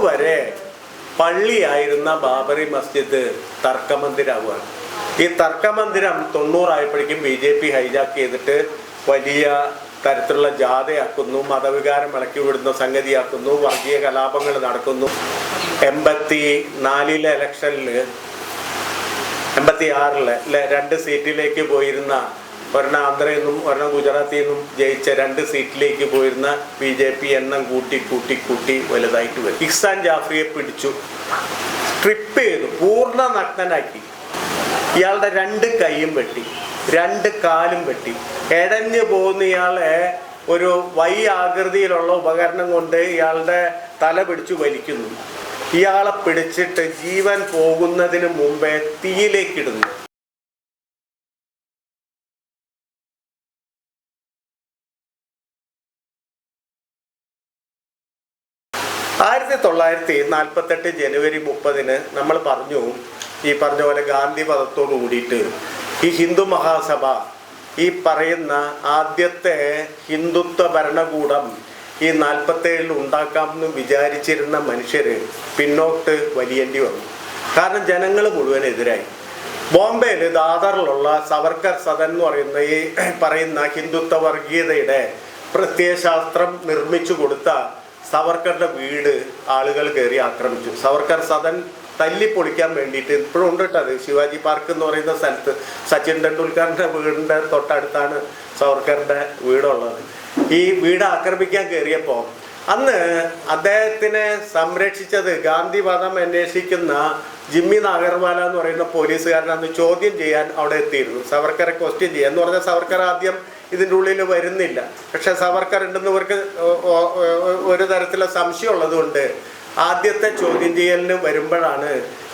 വരെ പള്ളിയായിരുന്ന ബാബറി മസ്ജിദ് തർക്കമന്ദിരമാവുകയാണ്. ഈ തർക്കമന്ദിരം 90 ആയപ്പോഴേക്കും BJP ഹൈജാക്ക് ചെയ്തിട്ട് വലിയ തരത്തിലുള്ള ജാഥയാക്കുന്നു, മതവികാരം ഇളക്കി വിടുന്ന സംഗതിയാക്കുന്നു, വർഗീയ കലാപങ്ങൾ നടക്കുന്നു. 84 ഇലക്ഷനിൽ 86 2 സീറ്റിലേക്ക് പോയിരുന്ന, ഒരെണ്ണം ആന്ധ്രയിൽ നിന്നും ഒരെണ്ണം ഗുജറാത്തിൽ നിന്നും ജയിച്ച 2 സീറ്റിലേക്ക് പോയിരുന്ന BJP എണ്ണം കൂട്ടി വലുതായിട്ട് വരും. ഇഹ്സാൻ ജാഫ്രിയെ പിടിച്ചു, സ്ട്രിപ്പ് ചെയ്തു, പൂർണ്ണ നഗ്നനാക്കി. ഇയാളുടെ 2 കൈയും വെട്ടി, 2 കാലും വെട്ടി. എടഞ്ഞു പോകുന്ന ഇയാളെ ഒരു വൈ ആകൃതിയിലുള്ള ഉപകരണം കൊണ്ട് ഇയാളുടെ തല പിടിച്ചു വലിക്കുന്നു. ഇയാളെ പിടിച്ചിട്ട് ജീവൻ പോകുന്നതിന് മുമ്പേ തീയിലേക്കിടുന്നു. 1948 ജനുവരി 30 നമ്മൾ പറഞ്ഞു, ഈ പറഞ്ഞ പോലെ ഗാന്ധി വധത്തോടു കൂടിയിട്ട് ഈ ഹിന്ദു മഹാസഭ, ഈ പറയുന്ന ആദ്യത്തെ ഹിന്ദുത്വ ഭരണകൂടം ഈ 47 ഉണ്ടാക്കാമെന്ന് വിചാരിച്ചിരുന്ന മനുഷ്യര് പിന്നോട്ട് വലിയേണ്ടി വന്നു. കാരണം ജനങ്ങൾ മുഴുവൻ എതിരായി. ബോംബെയിൽ ദാദറിലുള്ള സവർക്കർ സദൻ എന്ന് പറയുന്ന ഹിന്ദുത്വ വർഗീയതയുടെ പ്രത്യയശാസ്ത്രം നിർമ്മിച്ചു കൊടുത്ത സവർക്കറുടെ വീട് ആളുകൾ കയറി ആക്രമിച്ചു. സവർക്കർ സദൻ തല്ലിപ്പൊളിക്കാൻ വേണ്ടിയിട്ട് ഇപ്പോഴും ഉണ്ട് കേട്ടോ. അത് ശിവാജി പാർക്ക് എന്ന് പറയുന്ന സ്ഥലത്ത് സച്ചിൻ ടെണ്ടുൽക്കറിൻ്റെ വീടിൻ്റെ തൊട്ടടുത്താണ് സവർക്കറിൻ്റെ വീടുള്ളത്. ഈ വീട് ആക്രമിക്കാൻ കയറിയപ്പോൾ അന്ന് അദ്ദേഹത്തിനെ സംരക്ഷിച്ചത് ഗാന്ധി വധം അന്വേഷിക്കുന്ന ജിമ്മി നാഗർവാല എന്ന് പറയുന്ന പോലീസുകാരൻ അന്ന് ചോദ്യം ചെയ്യാൻ അവിടെ എത്തിയിരുന്നു, സവർക്കറെ ക്വസ്റ്റ്യൻ ചെയ്യാൻ. എന്ന് പറഞ്ഞാൽ സവർക്കർ ആദ്യം ഇതിൻ്റെ ഉള്ളിൽ വരുന്നില്ല, പക്ഷെ സവർക്കർ ഉണ്ടെന്ന് ഇവർക്ക് ഒരു തരത്തിലുള്ള സംശയം ഉള്ളതുകൊണ്ട് ആദ്യത്തെ ചോദ്യം ചെയ്യലിന് വരുമ്പോഴാണ്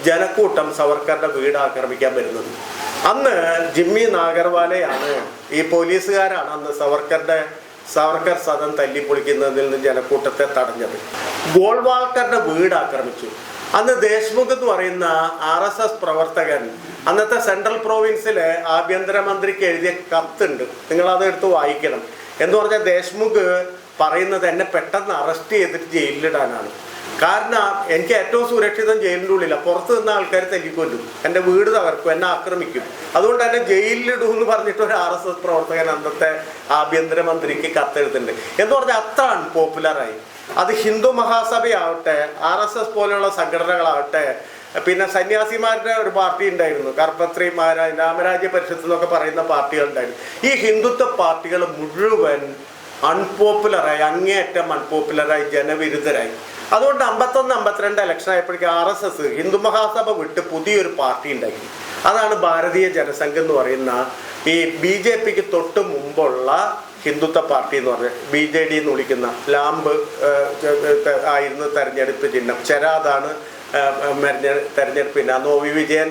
ജനക്കൂട്ടം സവർക്കറുടെ വീട് ആക്രമിക്കാൻ വരുന്നത്. അന്ന് ജിമ്മി നാഗർവാലയാണ്, ഈ പോലീസുകാരാണ് അന്ന് സവർക്കർ സദൻ തല്ലിപ്പൊളിക്കുന്നതിൽ നിന്ന് ജനക്കൂട്ടത്തെ തടഞ്ഞത്. ഗോൾവാൾക്കറുടെ വീട് ആക്രമിച്ചു. അന്ന് ദേശ്മുഖ് എന്ന് പറയുന്ന RSS പ്രവർത്തകൻ അന്നത്തെ സെൻട്രൽ പ്രോവിൻസിലെ ആഭ്യന്തരമന്ത്രിക്ക് എഴുതിയ കത്തുണ്ട്, നിങ്ങളത് എടുത്ത് വായിക്കണം. എന്ന് പറഞ്ഞാൽ ദേശ്മുഖ് പറയുന്നത് എന്നെ പെട്ടെന്ന് അറസ്റ്റ് ചെയ്തിട്ട് ജയിലിലിടാനാണ്. കാരണം എനിക്ക് ഏറ്റവും സുരക്ഷിതം ജയിലിൻ്റെ ഉള്ളിലാണ്, പുറത്ത് നിന്ന ആൾക്കാർ തല്ലിക്കൊല്ലും, എൻ്റെ വീട് തകർക്കും, എന്നെ ആക്രമിക്കും, അതുകൊണ്ട് തന്നെ ജയിലിലിടും എന്ന് പറഞ്ഞിട്ട് ഒരു RSS പ്രവർത്തകൻ അന്നത്തെ ആഭ്യന്തരമന്ത്രിക്ക് കത്തെഴുത്തുണ്ട്. എന്ന് പറഞ്ഞാൽ അത്ര അൺപോപ്പുലറായി. അത് ഹിന്ദു മഹാസഭയാവട്ടെ, RSS പോലെയുള്ള സംഘടനകളാവട്ടെ, പിന്നെ സന്യാസിമാരുടെ ഒരു പാർട്ടി ഉണ്ടായിരുന്നു, കർപ്പത്രിമാരായ രാമരാജ്യ പരിഷത്ത് എന്നൊക്കെ പറയുന്ന പാർട്ടികളുണ്ടായിരുന്നു. ഈ ഹിന്ദുത്വ പാർട്ടികൾ മുഴുവൻ അൺപോപ്പുലറായി, അങ്ങേയറ്റം അൺപോപ്പുലറായി, ജനവിരുദ്ധരായി. അതുകൊണ്ട് 51-52 ഇലക്ഷൻ ആയപ്പോഴേക്കും RSS ഹിന്ദു മഹാസഭ വിട്ട് പുതിയൊരു പാർട്ടി ഉണ്ടാക്കി. അതാണ് ഭാരതീയ ജനസംഘ് എന്ന് പറയുന്ന ഈ BJPക്ക് തൊട്ട് മുമ്പുള്ള ഹിന്ദുത്വ പാർട്ടി എന്ന് പറഞ്ഞാൽ BJD എന്ന് വിളിക്കുന്ന. ലാംബ് ആയിരുന്നു തെരഞ്ഞെടുപ്പ് ചിഹ്നം, ചെരാതാണ് തെരഞ്ഞെടുപ്പ് ചിഹ്നം. നോവി വിജയൻ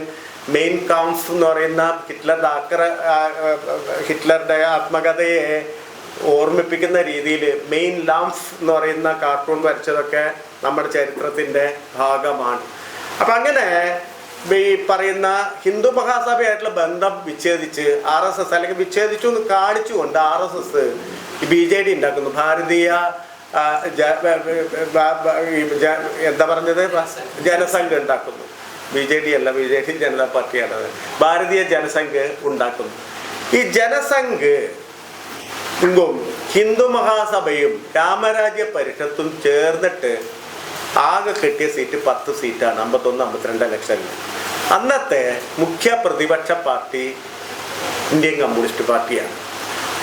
മെയിൻ കൗൺസ് എന്ന് പറയുന്ന ഹിറ്റ്ലറുടെ ആത്മകഥയെ ഓർമ്മിപ്പിക്കുന്ന രീതിയിൽ മെയിൻ ലാംസ് എന്ന് പറയുന്ന കാർട്ടൂൺ വരച്ചതൊക്കെ നമ്മുടെ ചരിത്രത്തിൻ്റെ ഭാഗമാണ്. അപ്പം അങ്ങനെ ഈ പറയുന്ന ഹിന്ദു മഹാസഭയായിട്ടുള്ള ബന്ധം വിച്ഛേദിച്ച് RSS, അല്ലെങ്കിൽ വിച്ഛേദിച്ചു എന്ന് കാണിച്ചുകൊണ്ട് RSS BJD ഉണ്ടാക്കുന്നു. ഭാരതീയ എന്താ പറഞ്ഞത്, ജനസംഘ് ഉണ്ടാക്കുന്നു. BJD അല്ല, BJD ജനതാ പാർട്ടിയാണ്. ഭാരതീയ ജനസംഘ് ഉണ്ടാക്കുന്നു. ഈ ജനസംഘ് ഹിന്ദു മഹാസഭയും രാമരാജ്യ പരിഷത്തും ചേർന്നിട്ട് ആകെ കിട്ടിയ സീറ്റ് 10 സീറ്റാണ് 51-52 ഇലക്ഷനിൽ. അന്നത്തെ മുഖ്യ പ്രതിപക്ഷ പാർട്ടി ഇന്ത്യൻ കമ്മ്യൂണിസ്റ്റ് പാർട്ടിയാണ്.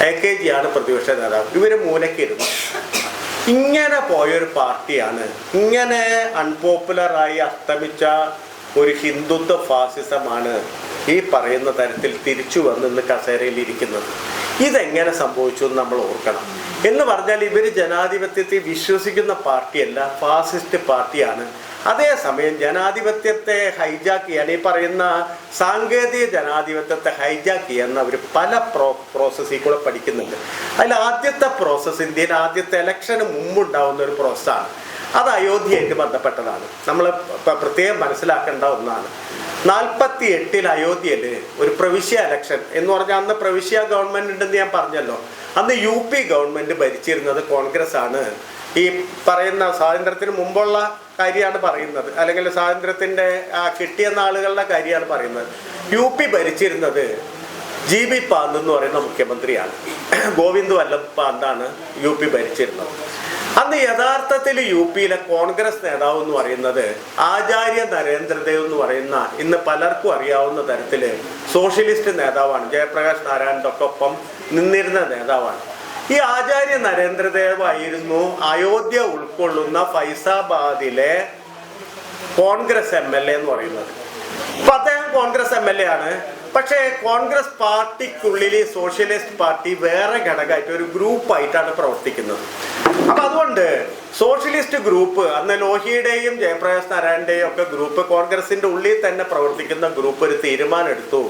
AKG ആണ് പ്രതിപക്ഷ നേതാവ്. ഇവര് മൂലക്കിരുന്നു. ഇങ്ങനെ പോയൊരു പാർട്ടിയാണ്, ഇങ്ങനെ അൺപോപ്പുലറായി അസ്തമിച്ച ഒരു ഹിന്ദുത്വ ഫാസിസമാണ് ഈ പറയുന്ന തരത്തിൽ തിരിച്ചു വന്നിന്ന് കസേരയിൽ ഇരിക്കുന്നത്. ഇതെങ്ങനെ സംഭവിച്ചു എന്ന് നമ്മൾ ഓർക്കണം. എന്ന് പറഞ്ഞാൽ ഇവർ ജനാധിപത്യത്തെ വിശ്വസിക്കുന്ന പാർട്ടിയല്ല, ഫാസിസ്റ്റ് പാർട്ടിയാണ്. അതേസമയം ജനാധിപത്യത്തെ ഹൈജാക്ക് ചെയ്യാൻ, ഈ പറയുന്ന സാങ്കേതിക ജനാധിപത്യത്തെ ഹൈജാക്ക് ചെയ്യാൻ അവർ പല പ്രോസസ്സിൽ കൂടെ പഠിക്കുന്നുണ്ട്. അതിൽ ആദ്യത്തെ പ്രോസസ്സ് ഇന്ത്യയിൽ ആദ്യത്തെ ഇലക്ഷന് മുമ്പുണ്ടാവുന്ന ഒരു പ്രോസസ്സാണ്. അത് അയോധ്യയായിട്ട് ബന്ധപ്പെട്ടതാണ്. നമ്മൾ പ്രത്യേകം മനസ്സിലാക്കേണ്ട ഒന്നാണ്. 48 അയോധ്യയിൽ ഒരു പ്രവിശ്യ ഇലക്ഷൻ എന്ന് പറഞ്ഞാൽ, അന്ന് പ്രവിശ്യ ഗവൺമെൻറ് ഉണ്ടെന്ന് ഞാൻ പറഞ്ഞല്ലോ. അന്ന് UP ഗവൺമെൻറ് ഭരിച്ചിരുന്നത് കോൺഗ്രസ് ആണ്. ഈ പറയുന്ന സ്വാതന്ത്ര്യത്തിന് മുമ്പുള്ള കാര്യമാണ് പറയുന്നത്, അല്ലെങ്കിൽ സ്വാതന്ത്ര്യത്തിൻ്റെ കിട്ടിയ നാളുകളുടെ കാര്യമാണ് പറയുന്നത്. UP ഭരിച്ചിരുന്നത് GB പാന്ത് എന്ന് പറയുന്ന മുഖ്യമന്ത്രിയാണ്. ഗോവിന്ദ് വല്ലഭ് പാന്താണ് UP ഭരിച്ചിരുന്നത്. അന്ന് യഥാർത്ഥത്തിൽ UP കോൺഗ്രസ് നേതാവ് എന്ന് പറയുന്നത് ആചാര്യ നരേന്ദ്രദേവ് എന്ന് പറയുന്ന ഇന്ന് പലർക്കും അറിയാവുന്ന തരത്തിൽ സോഷ്യലിസ്റ്റ് നേതാവാണ്. ജയപ്രകാശ് നാരായണൻ്റെ ഒപ്പം നിന്നിരുന്ന നേതാവാണ്. ഈ ആചാര്യ നരേന്ദ്രദേവ് ആയിരുന്നു അയോധ്യ ഉൾക്കൊള്ളുന്ന ഫൈസാബാദിലെ കോൺഗ്രസ് MLA എന്ന് പറയുന്നത്. അപ്പൊ അദ്ദേഹം കോൺഗ്രസ് MLA ആണ്. പക്ഷേ കോൺഗ്രസ് പാർട്ടിക്കുള്ളിൽ സോഷ്യലിസ്റ്റ് പാർട്ടി വേറെ ഘടകമായിട്ട് ഒരു ഗ്രൂപ്പായിട്ടാണ് പ്രവർത്തിക്കുന്നത്. അപ്പൊ അതുകൊണ്ട് സോഷ്യലിസ്റ്റ് ഗ്രൂപ്പ്, അന്ന് ലോഹിയുടെയും ജയപ്രകാശ് നാരായണന്റെയും ഒക്കെ ഗ്രൂപ്പ്, കോൺഗ്രസിന്റെ ഉള്ളിൽ തന്നെ പ്രവർത്തിക്കുന്ന ഗ്രൂപ്പ് ഒരു തീരുമാനം എടുത്തു,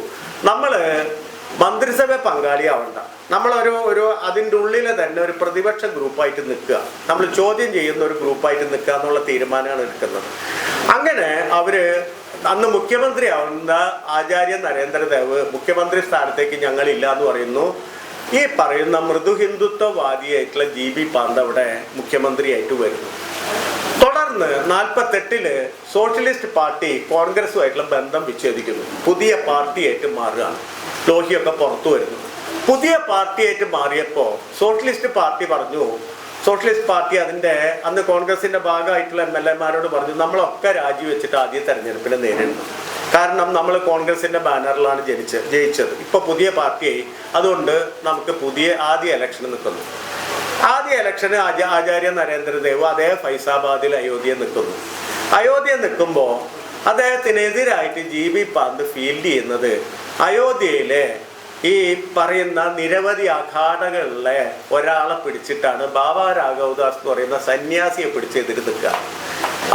നമ്മള് മന്ത്രിസഭ പങ്കാളിയാവണ്ട, നമ്മളൊരു അതിൻ്റെ ഉള്ളിൽ തന്നെ ഒരു പ്രതിപക്ഷ ഗ്രൂപ്പായിട്ട് നിൽക്കുക, നമ്മൾ ചോദ്യം ചെയ്യുന്ന ഒരു ഗ്രൂപ്പായിട്ട് നിൽക്കുക എന്നുള്ള തീരുമാനമാണ് എടുക്കുന്നത്. അങ്ങനെ അവര് അന്ന് മുഖ്യമന്ത്രി ആവുന്ന ആചാര്യ നരേന്ദ്രദേവ് മുഖ്യമന്ത്രി സ്ഥാനത്തേക്ക് ഞങ്ങളില്ല എന്ന് പറയുന്നു. ഈ പറയുന്ന മൃദു ഹിന്ദുത്വവാദിയായിട്ടുള്ള GB പാന്ത് അവിടെ മുഖ്യമന്ത്രിയായിട്ട് വരുന്നു. തുടർന്ന് 48 സോഷ്യലിസ്റ്റ് പാർട്ടി കോൺഗ്രസുമായിട്ടുള്ള ബന്ധം വിച്ഛേദിക്കുന്നു. പുതിയ പാർട്ടിയായിട്ട് മാറുകയാണ്. ലോഹിയൊക്കെ പുറത്തു വരുന്നു. പുതിയ പാർട്ടിയായിട്ട് മാറിയപ്പോൾ സോഷ്യലിസ്റ്റ് പാർട്ടി പറഞ്ഞു, സോഷ്യലിസ്റ്റ് പാർട്ടി അതിൻ്റെ അന്ന് കോൺഗ്രസിൻ്റെ ഭാഗമായിട്ടുള്ള MLA-മാരോട് പറഞ്ഞു, നമ്മളൊക്കെ രാജിവെച്ചിട്ട് ആദ്യ തെരഞ്ഞെടുപ്പിനെ നേരിടണം. കാരണം നമ്മൾ കോൺഗ്രസിൻ്റെ ബാനറിലാണ് ജയിച്ചത്. ഇപ്പോൾ പുതിയ പാർട്ടിയായി, അതുകൊണ്ട് നമുക്ക് ആദ്യ ഇലക്ഷന് നിൽക്കുന്നു. ആദ്യ ഇലക്ഷന് ആചാര്യ നരേന്ദ്രദേവ് അതേ ഫൈസാബാദിൽ അയോധ്യ നിൽക്കുന്നു. അയോധ്യ നിൽക്കുമ്പോൾ അദ്ദേഹത്തിനെതിരായിട്ട് GB പാന്ത് ഫീൽഡ് ചെയ്യുന്നത് അയോധ്യയിലെ ഈ പറയുന്ന നിരവധി അഖാഡകളിലെ ഒരാളെ പിടിച്ചിട്ടാണ്. ബാബാ രാഘവദാസ് എന്ന് പറയുന്ന സന്യാസിയെ പിടിച്ച് എതിര് നിൽക്കുക.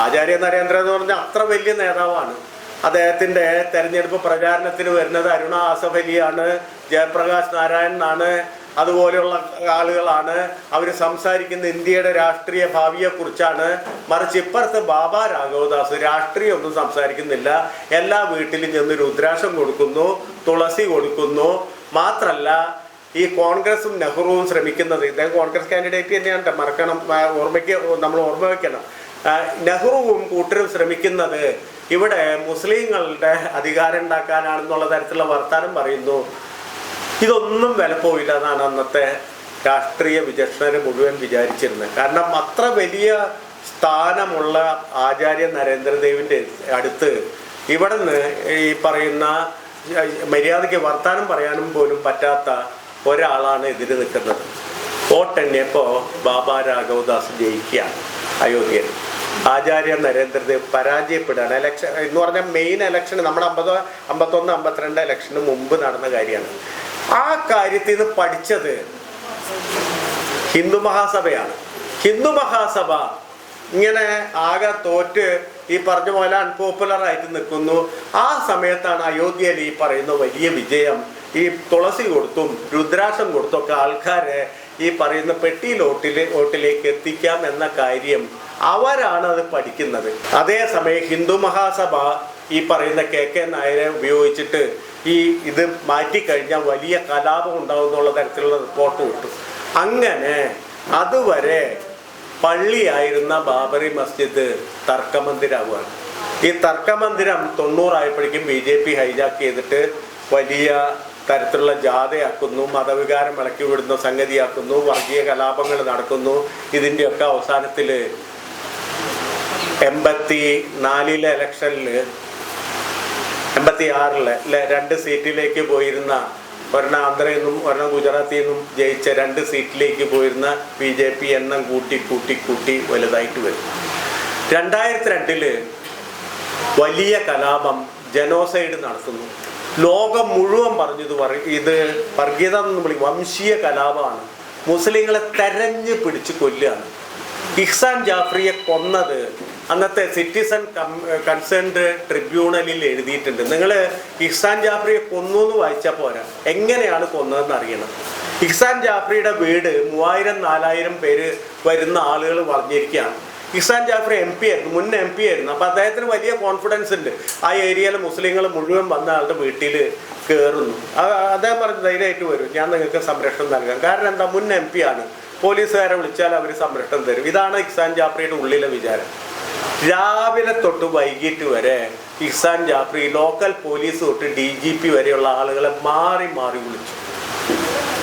ആചാര്യ നരേന്ദ്ര എന്ന് പറഞ്ഞാൽ അത്ര വലിയ നേതാവാണ്. അദ്ദേഹത്തിൻ്റെ തെരഞ്ഞെടുപ്പ് പ്രചാരണത്തിന് വരുന്നത് അരുണ ആസഫ് അലിയാണ്, ജയപ്രകാശ് നാരായണനാണ്, അതുപോലെയുള്ള ആളുകളാണ്. അവർ സംസാരിക്കുന്ന ഇന്ത്യയുടെ രാഷ്ട്രീയ ഭാവിയെക്കുറിച്ചാണ്. മറിച്ച് ഇപ്പുറത്ത് ബാബാ രാഘവദാസ് രാഷ്ട്രീയം ഒന്നും സംസാരിക്കുന്നില്ല. എല്ലാ വീട്ടിലും ചെന്ന് രുദ്രാക്ഷം കൊടുക്കുന്നു, തുളസി കൊടുക്കുന്നു. മാത്രല്ല ഈ കോൺഗ്രസും നെഹ്റുവും ശ്രമിക്കുന്നത്, ഇദ്ദേഹം കോൺഗ്രസ് കാൻഡിഡേറ്റ് തന്നെയാണ്, മറക്കണം, നമ്മൾ ഓർമ്മ വയ്ക്കണം. നെഹ്റുവും കൂട്ടരും ശ്രമിക്കുന്നത് ഇവിടെ മുസ്ലിങ്ങളുടെ അധികാരം ഉണ്ടാക്കാനാണെന്നുള്ള തരത്തിലുള്ള വർത്താനം പറയുന്നു. ഇതൊന്നും വില പോയില്ല എന്നാണ് അന്നത്തെ രാഷ്ട്രീയ വിചക്ഷണര് മുഴുവൻ വിചാരിച്ചിരുന്നത്. കാരണം അത്ര വലിയ സ്ഥാനമുള്ള ആചാര്യ നരേന്ദ്രദേവിൻ്റെ അടുത്ത് ഇവിടുന്ന് ഈ പറയുന്ന മര്യാദയ്ക്ക് വർത്താനം പറയാനും പോലും പറ്റാത്ത ഒരാളാണ് എതിര് നിൽക്കുന്നത്. വോട്ടെണ്ണിയപ്പോൾ ബാബാ രാഘവദാസ് ജയിക്കുകയാണ് അയോധ്യയിൽ. ആചാര്യ നരേന്ദ്രദേവ് പരാജയപ്പെടുകയാണ്. ഇലക്ഷൻ എന്ന് പറഞ്ഞാൽ മെയിൻ ഇലക്ഷൻ നമ്മുടെ 51, 52 ഇലക്ഷന് മുമ്പ് നടന്ന കാര്യമാണ്. ആ കാര്യത്തിൽ നിന്ന് പഠിച്ചത് ഹിന്ദു മഹാസഭയാണ്. ഹിന്ദു മഹാസഭ ഇങ്ങനെ ആകെ തോറ്റ് ഈ പറഞ്ഞ പോലെ അൺപോപ്പുലർ ആയിട്ട് നിൽക്കുന്നു. ആ സമയത്താണ് അയോധ്യയിൽ ഈ പറയുന്ന വലിയ വിജയം. ഈ തുളസി കൊടുത്തും രുദ്രാക്ഷം കൊടുത്തൊക്കെ ആൾക്കാരെ ഈ പറയുന്ന ഓട്ടിലേക്ക് എത്തിക്കാം എന്ന കാര്യം അവരാണ് അത് പഠിക്കുന്നത്. അതേസമയം ഹിന്ദു മഹാസഭ ഈ പറയുന്ന KK നായരെ ഉപയോഗിച്ചിട്ട് ഇത് മാറ്റിക്കഴിഞ്ഞാൽ വലിയ കലാപം ഉണ്ടാവും എന്നുള്ള തരത്തിലുള്ള റിപ്പോർട്ട് കിട്ടും. അങ്ങനെ അതുവരെ പള്ളിയായിരുന്ന ബാബറി മസ്ജിദ് തർക്കമന്ദിരമാവുകയാണ്. ഈ തർക്കമന്ദിരം 90 ആയപ്പോഴേക്കും BJP ഹൈജാക്ക് ചെയ്തിട്ട് വലിയ തരത്തിലുള്ള ജാഥയാക്കുന്നു, മതവികാരം ഇളക്കി വിടുന്ന സംഗതിയാക്കുന്നു, വർഗീയ കലാപങ്ങൾ നടക്കുന്നു. ഇതിൻ്റെയൊക്കെ അവസാനത്തിൽ 84 ഇലക്ഷനിൽ 86 2 സീറ്റിലേക്ക് പോയിരുന്ന, ഒരെണ്ണം ആന്ധ്രയിൽ നിന്നും ഒരെണ്ണം ഗുജറാത്തിൽ നിന്നും ജയിച്ച 2 സീറ്റിലേക്ക് പോയിരുന്ന BJP എണ്ണം കൂട്ടി വലുതായിട്ട് വരും. 2002 വലിയ കലാപം, ജനോസൈഡ് നടത്തുന്നു. ലോകം മുഴുവൻ പറഞ്ഞു ഇത് വർഗീയത എന്ന് വിളിക്കും, വംശീയ കലാപമാണ്. മുസ്ലിങ്ങളെ തെരഞ്ഞു പിടിച്ച് കൊല്ലുകയാണ്. ഇഹ്സാൻ ജാഫ്രിയെ കൊന്നത് അന്നത്തെ സിറ്റിസൺ കൺസേൺഡ് ട്രിബ്യൂണലിൽ എഴുതിയിട്ടുണ്ട്. നിങ്ങൾ ഇഹ്സാൻ ജാഫ്രിയെ കൊന്നു എന്ന് വായിച്ചാൽ പോരാ, എങ്ങനെയാണ് കൊന്നതെന്ന് അറിയണം. ഇഹ്സാൻ ജാഫ്രിയുടെ വീട് 3000-4000 പേര് വരുന്ന ആളുകൾ വളഞ്ഞിരിക്കുകയാണ്. ഇഹ്സാൻ ജാഫ്രി MP ആയിരുന്നു, മുൻ MP ആയിരുന്നു. അപ്പോൾ അദ്ദേഹത്തിന് വലിയ കോൺഫിഡൻസ് ഉണ്ട്. ആ ഏരിയയിലെ മുസ്ലിങ്ങൾ മുഴുവൻ വന്ന ആളുടെ വീട്ടിൽ കയറുന്നു. അദ്ദേഹം പറഞ്ഞു ധൈര്യമായിട്ട് വരും, ഞാൻ നിങ്ങൾക്ക് സംരക്ഷണം നൽകാം. കാരണം എന്താ, മുൻ MP ആണ്, പോലീസുകാരെ വിളിച്ചാൽ അവർ സംരക്ഷണം തരും. ഇതാണ് ഇഹ്സാൻ ജാഫ്രിയുടെ ഉള്ളിലെ വിചാരം. രാവിലെ തൊട്ട് വൈകിട്ട് വരെ ഇഹ്സാൻ ജാഫ്രി ലോക്കൽ പോലീസ് തൊട്ട് DGP വരെയുള്ള ആളുകളെ മാറി മാറി വിളിച്ചു.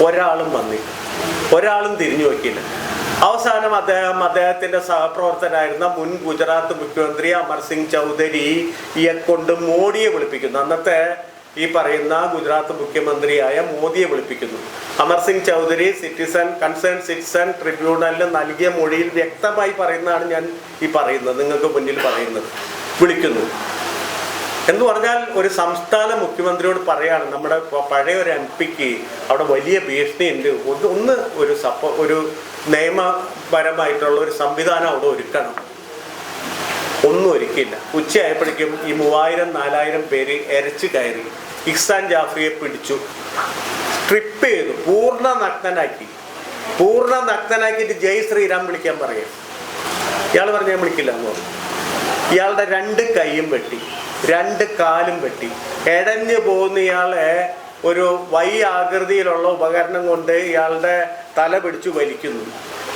ഒരാളും വന്നില്ല, ഒരാളും തിരിഞ്ഞു നോക്കിയില്ല. അവസാനം അദ്ദേഹത്തിന്റെ സഹപ്രവർത്തകനായിരുന്ന മുൻ ഗുജറാത്ത് മുഖ്യമന്ത്രി അമർ സിംഗ് ചൗധരിയെ കൊണ്ട് മോഡിയെ വിളിപ്പിക്കുന്നു. അന്നത്തെ ഈ പറയുന്ന ഗുജറാത്ത് മുഖ്യമന്ത്രിയായ മോദിയെ വിളിപ്പിക്കുന്നു. അമർ സിംഗ് ചൗധരി കൺസേൺ സിറ്റിസൺ ട്രിബ്യൂണലിന് നൽകിയ മൊഴിയിൽ വ്യക്തമായി പറയുന്നതാണ് ഞാൻ ഈ പറയുന്നത്, നിങ്ങൾക്ക് മുന്നിൽ പറയുന്നത്. വിളിക്കുന്നു എന്ന് പറഞ്ഞാൽ ഒരു സംസ്ഥാന മുഖ്യമന്ത്രിയോട് പറയാണ്, നമ്മുടെ പഴയ ഒരു MP-ക്ക് അവിടെ വലിയ ഭീഷണിയുണ്ട്, ഒന്ന് ഒരു നിയമപരമായിട്ടുള്ള ഒരു സംവിധാനം അവിടെ ഒരുക്കണം. ഒന്നും ഒരുക്കില്ല. ഉച്ചയായപ്പോഴേക്കും ഈ 3000-4000 പേര് എരച്ചു കയറി ഇഹ്സാൻ ജാഫ്രിയെ പിടിച്ചു, സ്ട്രിപ്പ് ചെയ്തു, പൂർണ്ണ നഗ്നനാക്കിയിട്ട് ജയ് ശ്രീറാം വിളിക്കാൻ പറയാം. ഇയാൾ പറഞ്ഞ ഞാൻ വിളിക്കില്ല എന്ന് പറഞ്ഞു. ഇയാളുടെ 2 കൈയും വെട്ടി, 2 കാലും വെട്ടി, എടഞ്ഞു പോകുന്ന ഇയാളെ ഒരു ആകൃതിയിലുള്ള ഉപകരണം കൊണ്ട് ഇയാളുടെ തല പിടിച്ചു വലിക്കുന്നു.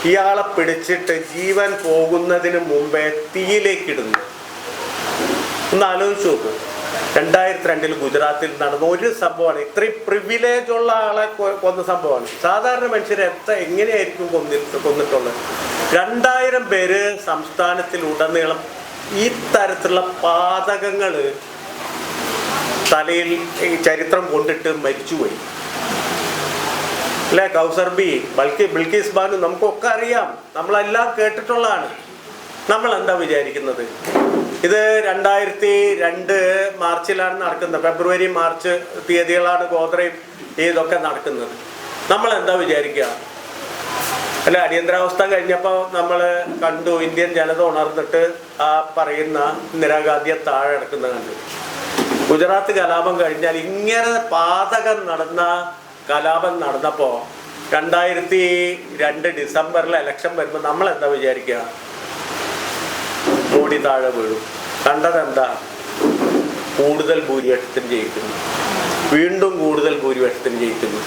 ഇയാളെ പിടിച്ചിട്ട് ജീവൻ പോകുന്നതിന് മുമ്പേ തീയിലേക്കിടുന്നു. ഒന്ന് ആലോചിച്ച് നോക്ക്. 2002 ഗുജറാത്തിൽ നടന്ന ഒരു സംഭവമാണ്. ഇത്രയും പ്രിവിലേജ് ഉള്ള ആളെ കൊന്ന സംഭവമാണ്. സാധാരണ മനുഷ്യരെ എങ്ങനെയായിരിക്കും കൊന്നിട്ടുള്ളത്? 2000 പേര് സംസ്ഥാനത്തിലുടനീളം ഈ തരത്തിലുള്ള പാതകങ്ങൾ തലയിൽ ഈ ചരിത്രം കൊണ്ടിട്ട് മരിച്ചുപോയി അല്ലെ? കൗസർ ബി, ബിൽക്കിസ് ബാനു, നമുക്കൊക്കെ അറിയാം, നമ്മളെല്ലാം കേട്ടിട്ടുള്ളതാണ്. നമ്മൾ എന്താ വിചാരിക്കുന്നത്? ഇത് 2002 മാർച്ചിലാണ് നടക്കുന്നത്. ഫെബ്രുവരി മാർച്ച് തീയതികളാണ് ഗോത്രയും ഇതൊക്കെ നടക്കുന്നത്. നമ്മൾ എന്താ വിചാരിക്കുക? അല്ല, അടിയന്തരാവസ്ഥ കഴിഞ്ഞപ്പോൾ നമ്മൾ കണ്ടു ഇന്ത്യൻ ജനത ഉണർന്നിട്ട് ആ പറയുന്ന ഇന്ദിരാഗാന്ധിയെ താഴെ അടക്കുന്നത് കണ്ടു. ഗുജറാത്ത് കലാപം കഴിഞ്ഞാൽ ഇങ്ങനെ പാതകം നടന്നപ്പോൾ 2002 ഡിസംബറിൽ ഇലക്ഷൻ വരുമ്പോൾ നമ്മൾ എന്താ വിചാരിക്കുക? മോഡി താഴെ വീഴും. കണ്ടതെന്താ? കൂടുതൽ ഭൂരിപക്ഷത്തിന് ജയിക്കുന്നു, വീണ്ടും കൂടുതൽ ഭൂരിപക്ഷത്തിന് ജയിക്കുന്നു,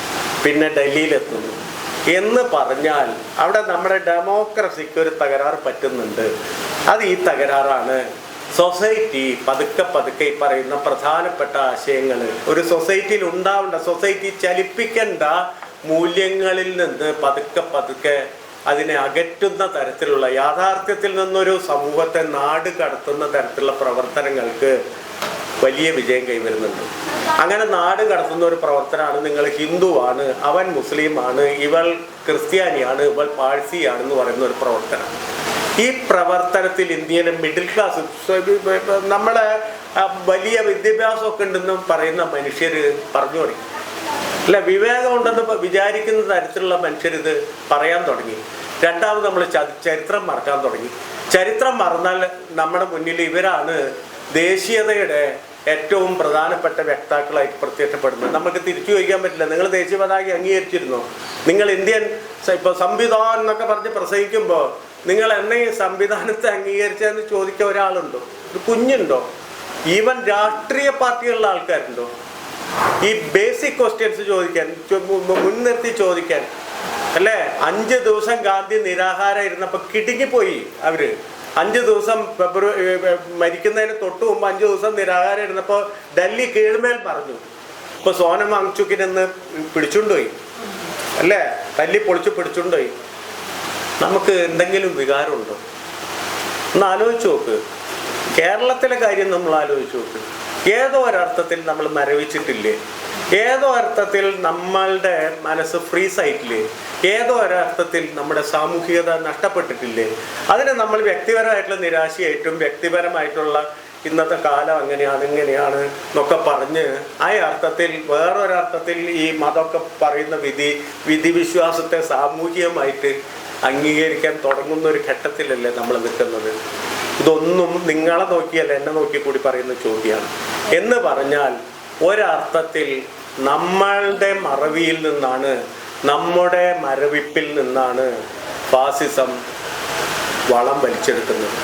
പിന്നെ ഡൽഹിയിലെത്തുന്നു എന്ന് പറഞ്ഞാൽ അവിടെ നമ്മുടെ ഡെമോക്രസിക്ക് ഒരു തകരാറ് പറ്റുന്നുണ്ട്. അത് ഈ തകരാറാണ്. സൊസൈറ്റി പതുക്കെ ഈ പറയുന്ന പ്രധാനപ്പെട്ട ആശയങ്ങൾ ഒരു സൊസൈറ്റിയിൽ ഉണ്ടാവേണ്ട, സൊസൈറ്റി ചലിപ്പിക്കേണ്ട മൂല്യങ്ങളിൽ നിന്ന് പതുക്കെ അതിനെ അകറ്റുന്ന തരത്തിലുള്ള, യാഥാർത്ഥ്യത്തിൽ നിന്നൊരു സമൂഹത്തെ നാട് കടത്തുന്ന തരത്തിലുള്ള പ്രവർത്തനങ്ങൾക്ക് വലിയ വിജയം കൈവരുന്നുണ്ട്. അങ്ങനെ നാട് കടത്തുന്ന ഒരു പ്രവർത്തനമാണ് നിങ്ങൾ ഹിന്ദുവാണ്, അവൻ മുസ്ലിമാണ്, ഇവൾ ക്രിസ്ത്യാനിയാണ്, ഇവൾ പാഴ്സിയാണെന്ന് പറയുന്ന ഒരു പ്രവർത്തനം. ഈ പ്രവർത്തനത്തിൽ ഇന്ത്യയിലെ മിഡിൽ ക്ലാസ്, നമ്മളെ വലിയ വിദ്യാഭ്യാസമൊക്കെ ഉണ്ടെന്ന് പറയുന്ന മനുഷ്യർ പറഞ്ഞു തുടങ്ങി. അല്ല, വിവേകം ഉണ്ടെന്ന് വിചാരിക്കുന്ന തരത്തിലുള്ള മനുഷ്യരിത് പറയാൻ തുടങ്ങി. രണ്ടാമത് നമ്മൾ ചരിത്രം മറക്കാൻ തുടങ്ങി. ചരിത്രം മറന്നാൽ നമ്മുടെ മുന്നിൽ ഇവരാണ് ദേശീയതയുടെ ഏറ്റവും പ്രധാനപ്പെട്ട വ്യക്താക്കളായിട്ട് പ്രത്യക്ഷപ്പെടുന്നത്. നമുക്ക് തിരിച്ചു ചോദിക്കാൻ പറ്റില്ല, നിങ്ങൾ ദേശീയ പതാക അംഗീകരിച്ചിരുന്നോ? നിങ്ങൾ ഇന്ത്യൻ ഇപ്പോൾ സംവിധാനം എന്നൊക്കെ പറഞ്ഞ് പ്രസംഗിക്കുമ്പോൾ നിങ്ങൾ എന്നെ ഈ സംവിധാനത്തെ അംഗീകരിച്ചതെന്ന് ചോദിക്കാൻ ഒരാളുണ്ടോ? ഒരു കുഞ്ഞുണ്ടോ? ഈവൻ രാഷ്ട്രീയ പാർട്ടികളിലെ ആൾക്കാരുണ്ടോ? ഈ ബേസിക് ക്വസ്റ്റ്യൻസ് ചോദിക്കാൻ, മുൻനിർത്തി ചോദിക്കാൻ അല്ലേ? 5 ദിവസം ഗാന്ധി നിരാഹാരം ഇരുന്നപ്പോൾ കിടുങ്ങിപ്പോയി അവര്. 5 ദിവസം മരിക്കുന്നതിന് തൊട്ട് മുമ്പ് 5 ദിവസം നിരാഹാരം ഇരുന്നപ്പോൾ ഡൽഹി കീഴ്മേൽ പറഞ്ഞു. ഇപ്പൊ സോനം വാങ്ചുക്കിനെന്ന് പിടിച്ചുകൊണ്ടുപോയി അല്ലേ? തല്ലി പൊളിച്ച് പിടിച്ചുകൊണ്ടുപോയി. നമുക്ക് എന്തെങ്കിലും വികാരമുണ്ടോ? ഒന്ന് ആലോചിച്ച് നോക്ക്. കേരളത്തിലെ കാര്യം നമ്മൾ ആലോചിച്ച് നോക്ക്. ഏതോ ഒരർത്ഥത്തിൽ നമ്മൾ മരവിച്ചിട്ടില്ലേ? ഏതോ അർത്ഥത്തിൽ നമ്മളുടെ മനസ്സ് ഫ്രീസ് ആയിട്ടില്ലേ? ഏതോ ഒരർത്ഥത്തിൽ നമ്മുടെ സാമൂഹികത നഷ്ടപ്പെട്ടിട്ടില്ലേ? അതിനെ നമ്മൾ വ്യക്തിപരമായിട്ടുള്ള നിരാശയായിട്ടും വ്യക്തിപരമായിട്ടുള്ള ഇന്നത്തെ കാലം അങ്ങനെയാണ് ഇങ്ങനെയാണ് എന്നൊക്കെ പറഞ്ഞ് ആ അർത്ഥത്തിൽ വേറൊരർത്ഥത്തിൽ ഈ മതമൊക്കെ പറയുന്ന വിധിവിശ്വാസത്തെ സാമൂഹികമായിട്ട് അംഗീകരിക്കാൻ തുടങ്ങുന്ന ഒരു ഘട്ടത്തിലല്ലേ നമ്മൾ നിൽക്കുന്നത്? ഇതൊന്നും നിങ്ങളെ നോക്കിയല്ല എന്നെ നോക്കി കൂടി പറയുന്ന ചോദ്യമാണ്. എന്ന് പറഞ്ഞാൽ ഒരർത്ഥത്തിൽ നമ്മളുടെ മറവിയിൽ നിന്നാണ്, നമ്മുടെ മരവിപ്പിൽ നിന്നാണ് ഫാസിസം വളം വലിച്ചെടുക്കുന്നത്.